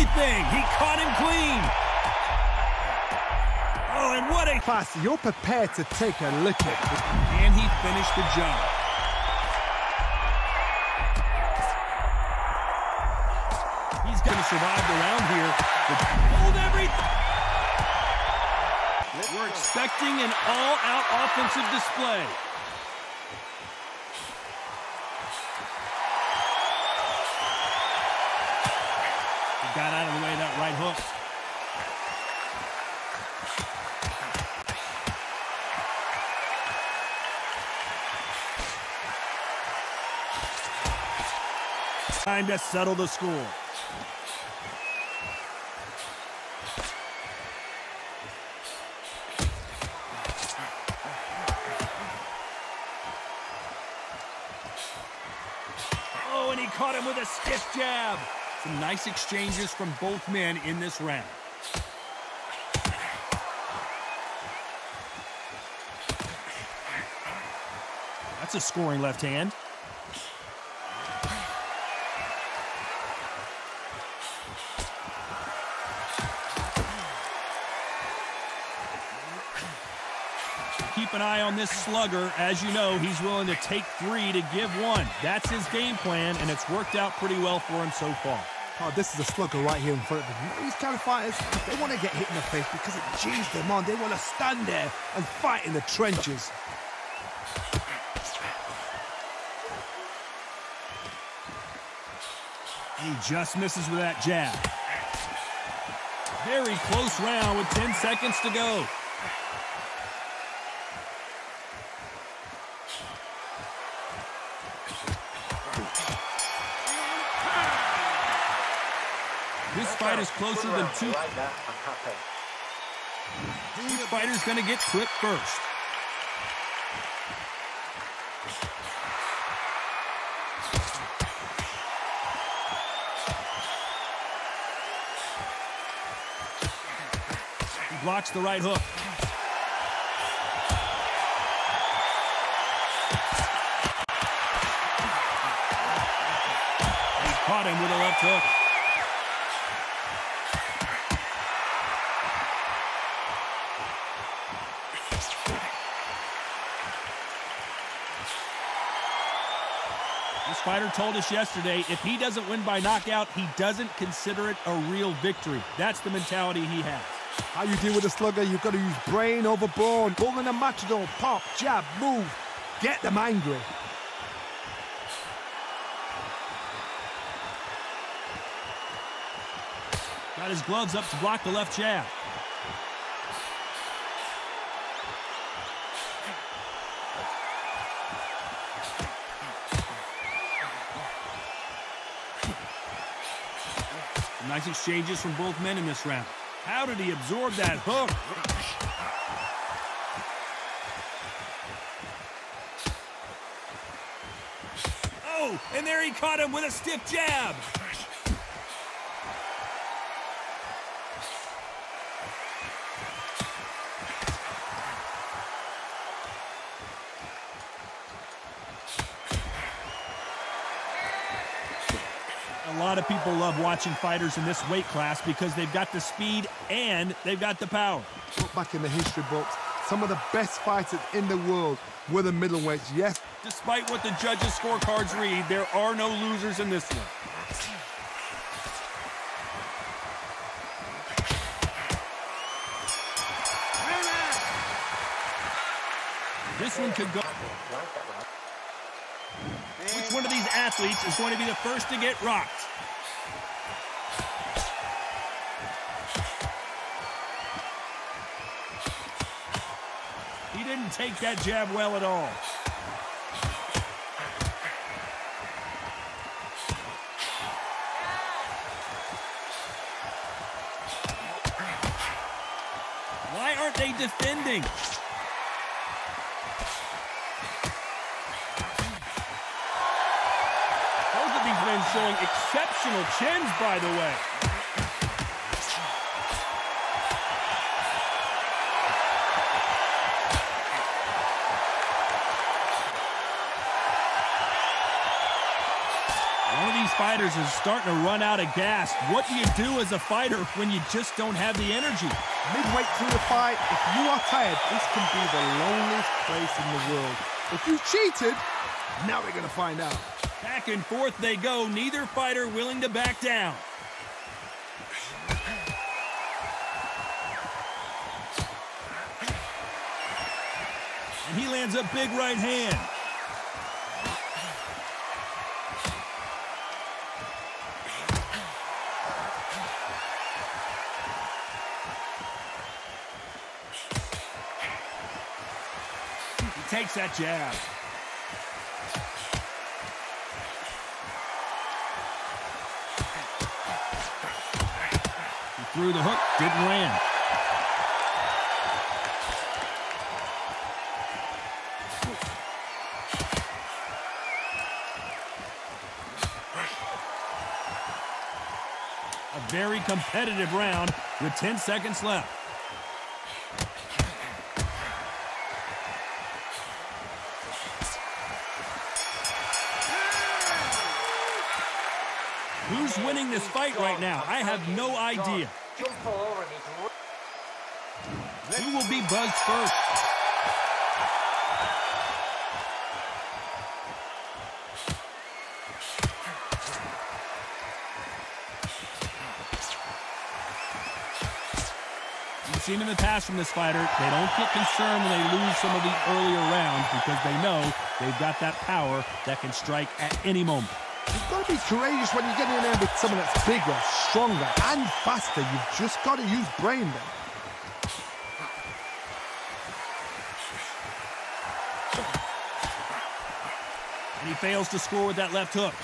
everything. He caught him clean. Oh, and what a pass. You're prepared to take a look at it. And he finished the job. He's going to survive the round here. Hold everything. We're expecting an all-out offensive display. He got out of the way of that right hook. Time to settle the score. Oh, and he caught him with a stiff jab. Some nice exchanges from both men in this round. That's a scoring left hand. Keep an eye on this slugger. As you know, he's willing to take 3 to give 1. That's his game plan, and it's worked out pretty well for him so far. Oh, this is a slugger right here in front of him. These kind of fighters, they want to get hit in the face because it cheers them on. They want to stand there and fight in the trenches. He just misses with that jab. Very close round with 10 seconds to go. This fight is closer than 2. Each fighter's going to get clipped first. He blocks the right hook. He caught him with a left hook. This fighter told us yesterday, if he doesn't win by knockout, he doesn't consider it a real victory. That's the mentality he has. How you deal with a slugger, you've got to use brain over brawn. Bull in a matador, pop, jab, move. Get them angry. Got his gloves up to block the left jab. Nice exchanges from both men in this round. How did he absorb that hook? Oh, and there he caught him with a stiff jab. A lot of people love watching fighters in this weight class because they've got the speed and they've got the power. Look back in the history books, some of the best fighters in the world were the middleweights, yes. Despite what the judges' scorecards read, there are no losers in this one. This one could go. Which one of these athletes is going to be the first to get rocked? He didn't take that jab well at all. Why aren't they defending? Both of these men showing exceptional chins, by the way. One of these fighters is starting to run out of gas. What do you do as a fighter when you just don't have the energy? Midway through the fight, if you are tired, this can be the loneliest place in the world. If you cheated, now we're going to find out. Back and forth they go, neither fighter willing to back down. And he lands a big right hand. He takes that jab. He threw the hook, didn't land. A very competitive round with 10 seconds left. Who's winning this fight right now? I have no idea. Who will be buzzed first? We've seen in the past from this fighter, they don't get concerned when they lose some of the earlier rounds because they know they've got that power that can strike at any moment. You've got to be courageous when you get in there with someone that's bigger, stronger, and faster. You've just got to use brain then. And he fails to score with that left hook.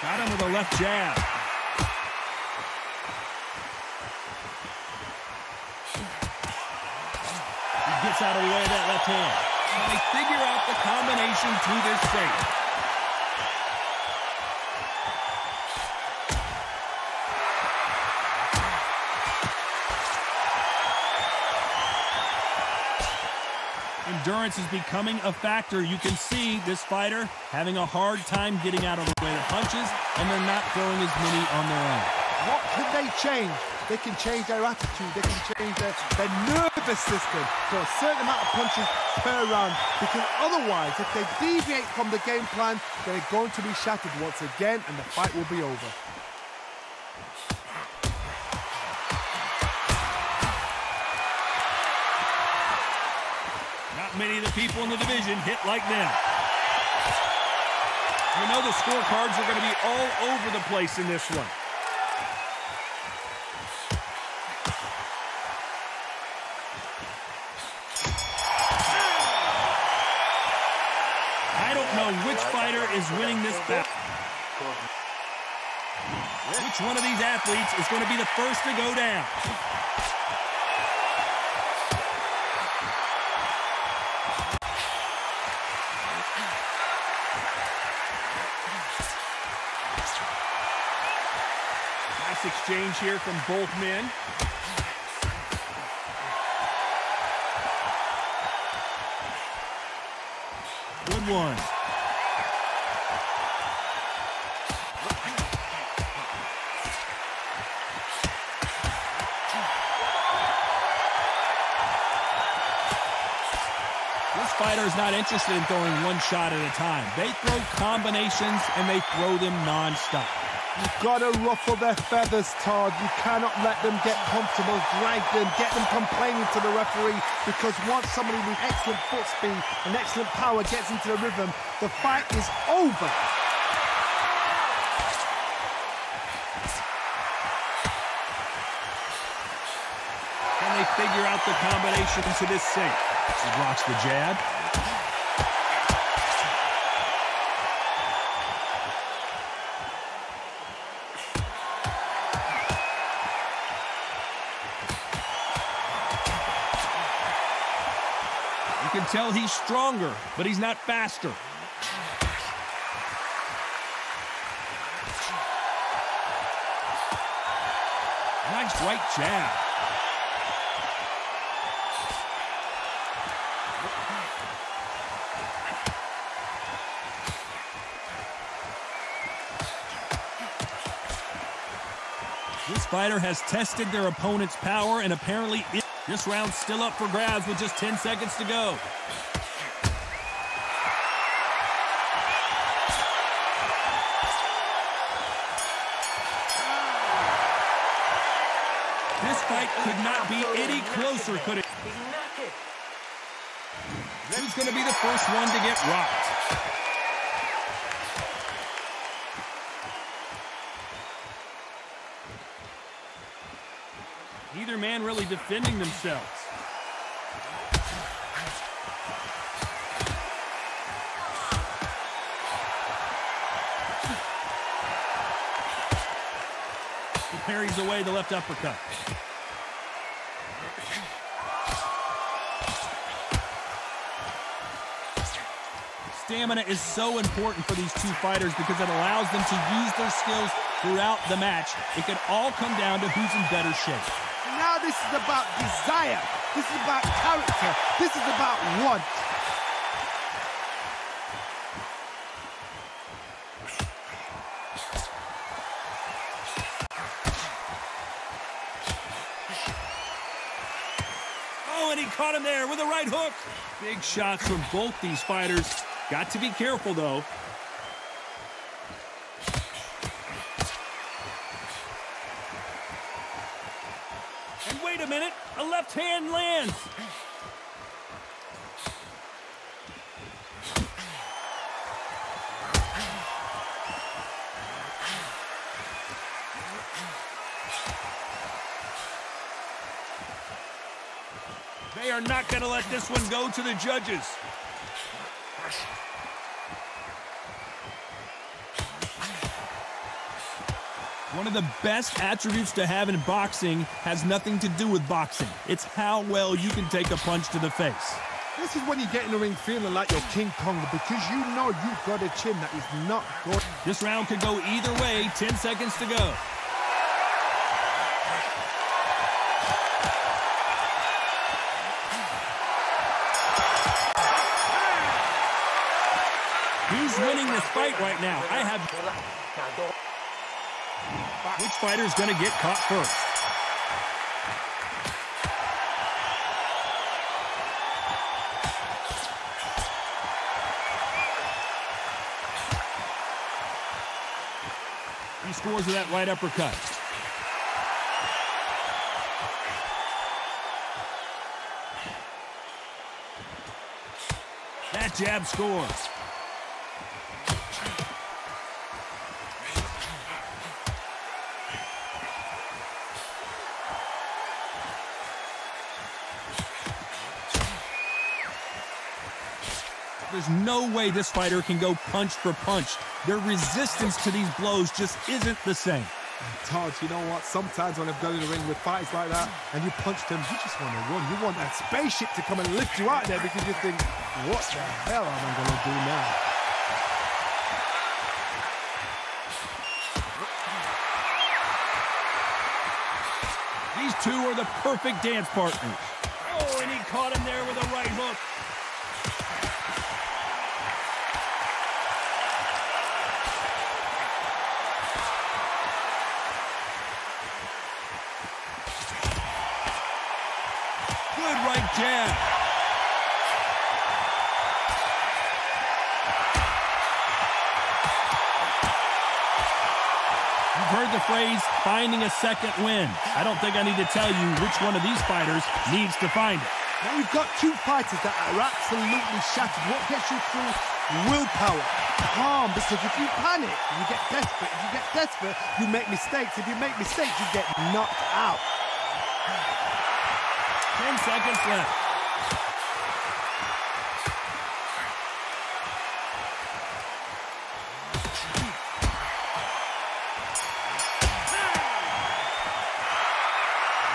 Got him with a left jab. He gets out of the way of that left hand. And they figure out the combination to this safe. Endurance is becoming a factor. You can see this fighter having a hard time getting out of the way of punches, and they're not throwing as many on their own. What can they change? They can change their attitude. They can change their nervous system to a certain amount of punches per round. Because otherwise, if they deviate from the game plan, they're going to be shattered once again, and the fight will be over. Many of the people in the division hit like them. You know the scorecards are going to be all over the place in this one. I don't know which fighter is winning this battle. Which one of these athletes is going to be the first to go down? Exchange here from both men. Good one. This fighter is not interested in throwing one shot at a time. They throw combinations and they throw them non-stop. You've got to ruffle their feathers, Todd. You cannot let them get comfortable, drag them, get them complaining to the referee, because once somebody with excellent foot speed and excellent power gets into the rhythm, the fight is over. Can they figure out the combination to this sink? He blocks the jab. You can tell he's stronger, but he's not faster. Nice right jab. This fighter has tested their opponent's power, and apparently this round's still up for grabs with just 10 seconds to go. This fight could not be any closer, could it? Who's going to be the first one to get rocked? Neither man really defending themselves. He parries away the left uppercut. Stamina is so important for these two fighters because it allows them to use their skills throughout the match. It could all come down to who's in better shape. Now this is about desire. This is about character. This is about want. Oh, and he caught him there with a right hook. Big shots from both these fighters. Got to be careful, though. And wait a minute, a left hand lands. They are not going to let this one go to the judges. One of the best attributes to have in boxing has nothing to do with boxing. It's how well you can take a punch to the face. This is when you get in the ring feeling like you're King Kong because you know you've got a chin that is not good. This round could go either way. 10 seconds to go. Who's winning this fight right now? Which fighter's going to get caught first? He scores with that right uppercut. That jab scores. There's no way this fighter can go punch for punch. Their resistance to these blows just isn't the same. Todd, you know what? Sometimes when I've gone in the ring with fights like that and you punch them, you just want to run. You want that spaceship to come and lift you out there because you think, what the hell am I going to do now? These two are the perfect dance partners. Oh, and he caught him there with a right hook. Good right jab. You've heard the phrase, finding a second win. I don't think I need to tell you which one of these fighters needs to find it. Now you've got two fighters that are absolutely shattered. What gets you through? Willpower. Calm, because if you panic, you get desperate. If you get desperate, you make mistakes. If you make mistakes, you get knocked out. 10 seconds left.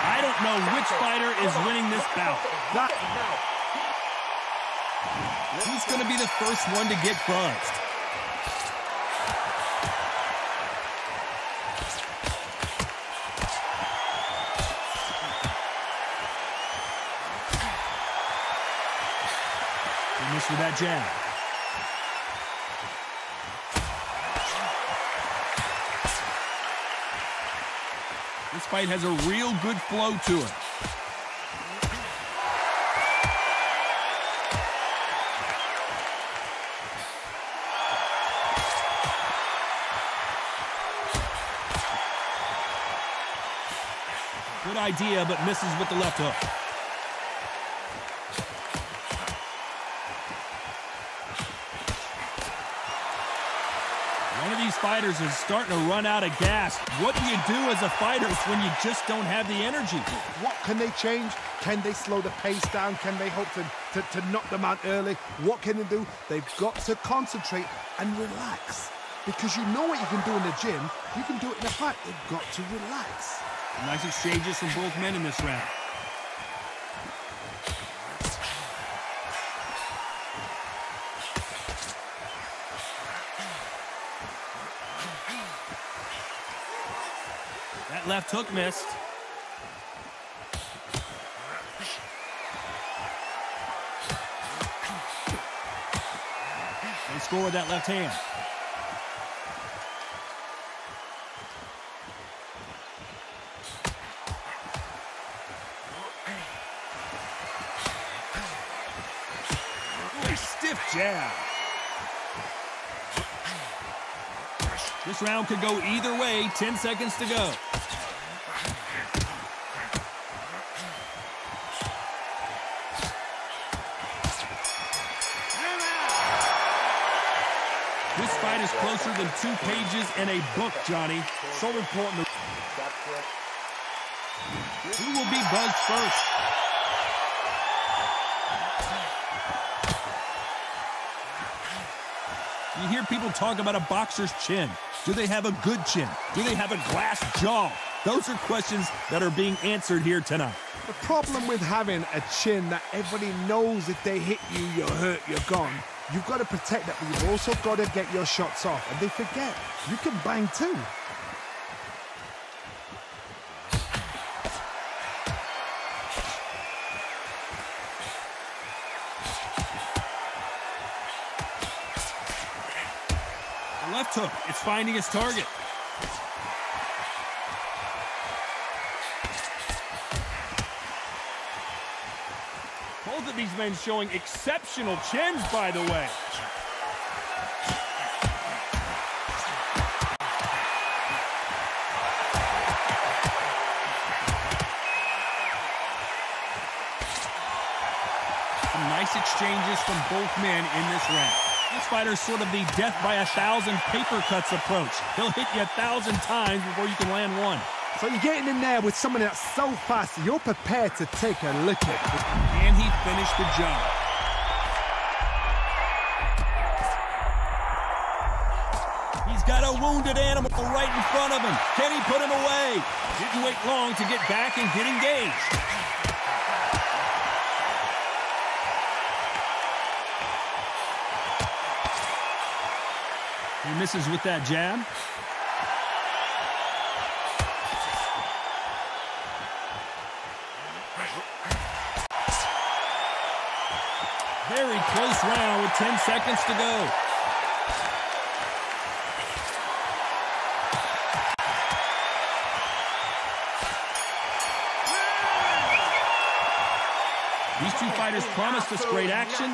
I don't know which fighter is winning this bout. Who's going to be the first one to get buzzed? Missed with that jab. This fight has a real good flow to it. Good idea, but misses with the left hook. One of these fighters is starting to run out of gas. What do you do as a fighter when you just don't have the energy? What can they change? Can they slow the pace down? Can they hope to knock them out early? What can they do? They've got to concentrate and relax. Because you know what you can do in the gym, you can do it in a fight. They've got to relax. Nice exchanges from both men in this round. That left hook missed. They score with that left hand. Stiff jab. This round could go either way. 10 seconds to go. This fight is closer than 2 pages in a book, Johnny. So important. Who will be buzzed first? You hear people talk about a boxer's chin. Do they have a good chin? Do they have a glass jaw? Those are questions that are being answered here tonight. The problem with having a chin that everybody knows if they hit you, you're hurt, you're gone. You've got to protect that, but you've also got to get your shots off. And they forget, you can bang too. Left hook, it's finding its target. Both of these men showing exceptional chins, by the way. Some nice exchanges from both men in this round. This fighter's sort of the death by 1,000 paper cuts approach. He'll hit you 1,000 times before you can land one. So you're getting in there with someone that's so fast, you're prepared to take a licking. And he finished the job. He's got a wounded animal right in front of him. Can he put him away? Didn't wait long to get back and get engaged. He misses with that jab. Very close round with 10 seconds to go. These two fighters promised us great action.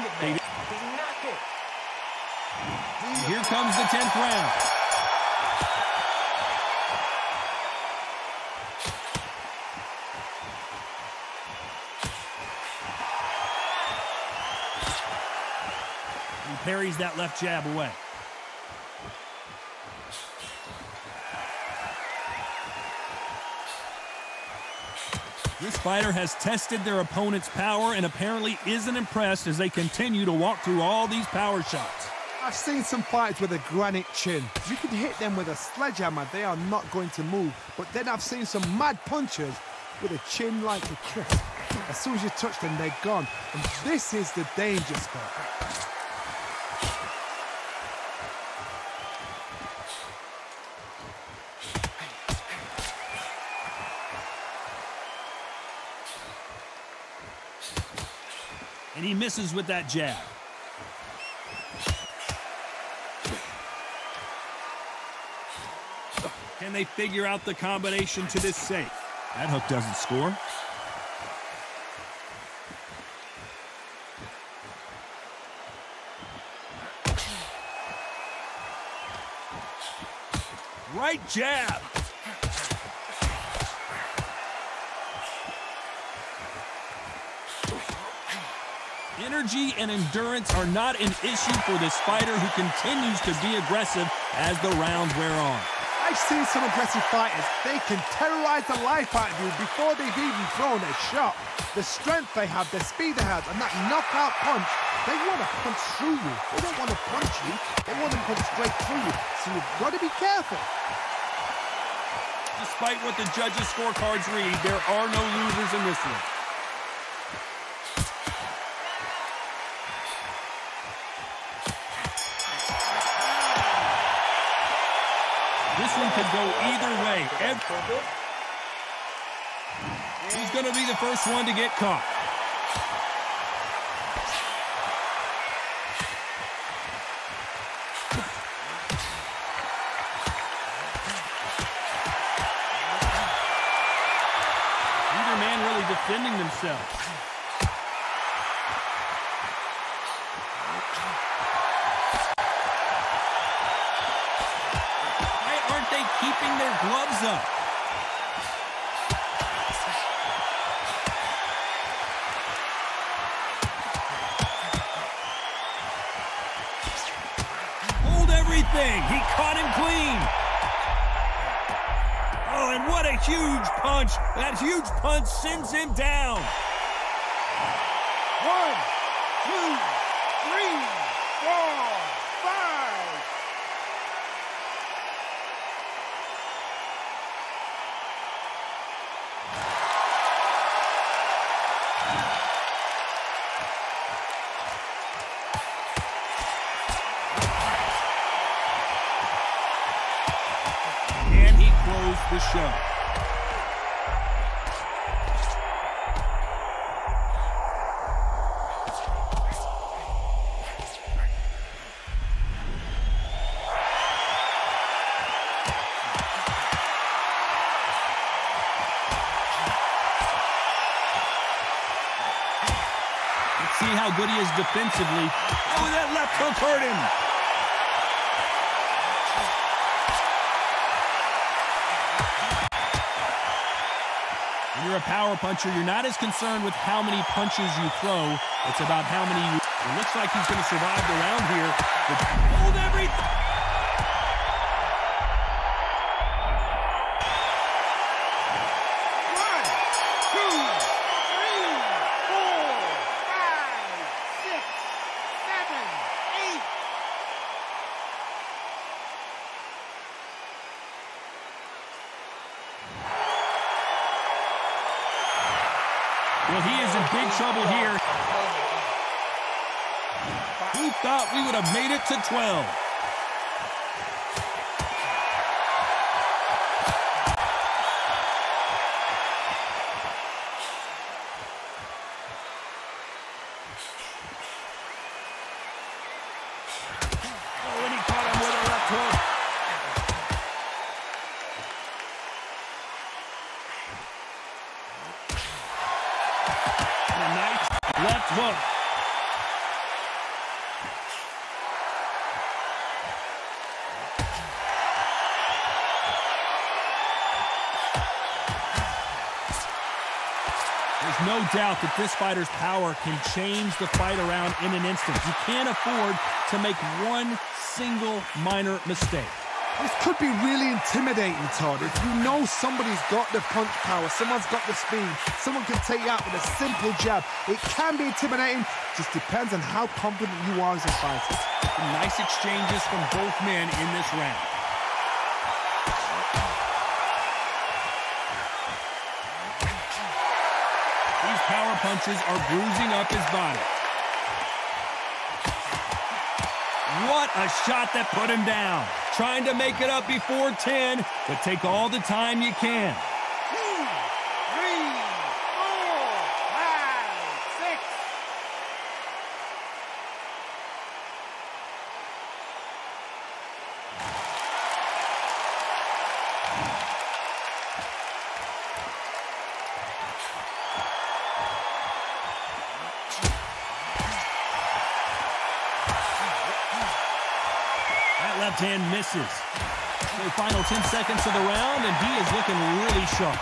Here comes the 10th round. He parries that left jab away. This fighter has tested their opponent's power and apparently isn't impressed as they continue to walk through all these power shots. I've seen some fights with a granite chin. You can hit them with a sledgehammer, they are not going to move. But then I've seen some mad punchers with a chin like a crisp. As soon as you touch them, they're gone. And this is the danger spot. And he misses with that jab. Can they figure out the combination to this safe? That hook doesn't score. Right jab. Energy and endurance are not an issue for this fighter who continues to be aggressive as the rounds wear on. I've seen some aggressive fighters. They can terrorize the life out of you before they've even thrown a shot. The strength they have, the speed they have, and that knockout punch, they want to punch through you. They don't want to punch you. They want to punch straight through you. So you've got to be careful. Despite what the judges' scorecards read, there are no losers in this one. This one could go either way. He's going to be the first one to get caught. Neither man really defending themselves. Keeping their gloves up. Hold everything. He caught him clean. Oh, and what a huge punch. That huge punch sends him down. 1, 2, 3, 4, 5. The show. Let's see how good he is defensively. Oh, that left hook hurt him. When you're a power puncher, you're not as concerned with how many punches you throw. It's about how many you... It looks like he's going to survive the round here. But hold everything! Well, he is in big trouble here. Who thought we would have made it to 12? Oh, and he caught him with a left hook. Left hook. There's no doubt that this fighter's power can change the fight around in an instant. You can't afford to make one single minor mistake. This could be really intimidating, Todd. If you know somebody's got the punch power, someone's got the speed, someone can take you out with a simple jab. It can be intimidating, just depends on how confident you are as a fighter. Nice exchanges from both men in this round. These power punches are bruising up his body. What a shot that put him down. Trying to make it up before 10, but take all the time you can. 2, 3, 4, 5, 6. left hand misses. The final 10 seconds of the round, and he is looking really sharp.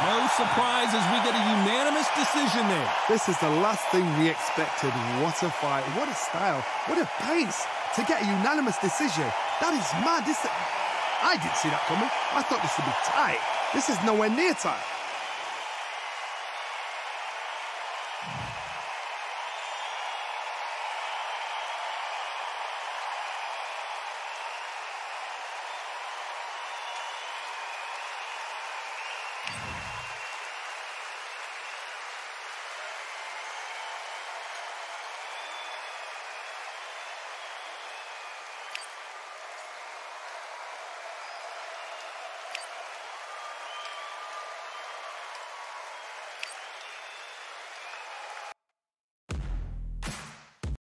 No surprise as we get a unanimous decision there. This is the last thing we expected. What a fight, what a style, what a pace to get a unanimous decision. That is mad. I didn't see that coming. I thought this would be tight. This is nowhere near tight.